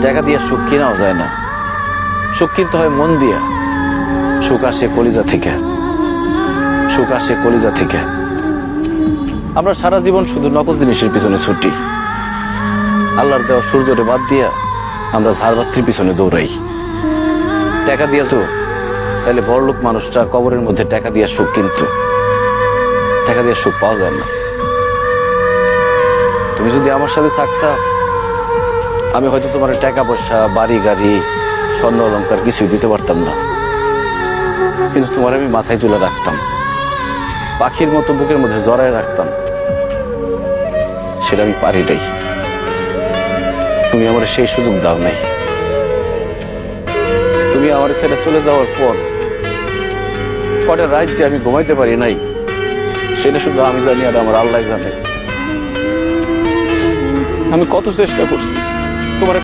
টাকা দিয়ে সুখ কেনাও যায় না, সুখ কিনতে হয় মন দিয়া। সুখ আসে কলিজা থেকে, সুখ আসে কলিজা থেকে। আমরা সারা জীবন শুধু নকল জিনিসের পিছনে ছুটি, আল্লাহর দেওয়া সূর্যরে বাদ দিয়া আমরা ঝাড়বাতির পিছনে দৌড়াই। টাকা দিয়া তো তাহলে বড়লোক মানুষটা কবরের মধ্যে টাকা দিয়া সুখ কিনতো, টাকা দিয়ে সুখ পাওয়া যায় না। তুমি যদি আমার সাথে থাকতা, আমি হয়তো তোমার টাকা পয়সা, বাড়ি গাড়ি, স্বর্ণ অলংকার কিছুই দিতে পারতাম না, কিন্তু তোমার আমি মাথায় তুলে রাখতাম, পাখির মতো বুকের মধ্যে জড়ায় রাখতাম। সেটা আমি পারি নাই, তুমি আমার সেই সুযোগ দাও নাই। তুমি আমার ছেড়ে চলে যাওয়ার পর কটা রাত যে আমি ঘুমাইতে পারি নাই, সেটা শুধু আমি জানি আর আমার আল্লাহ জানে। আমি কত চেষ্টা করছি তোমার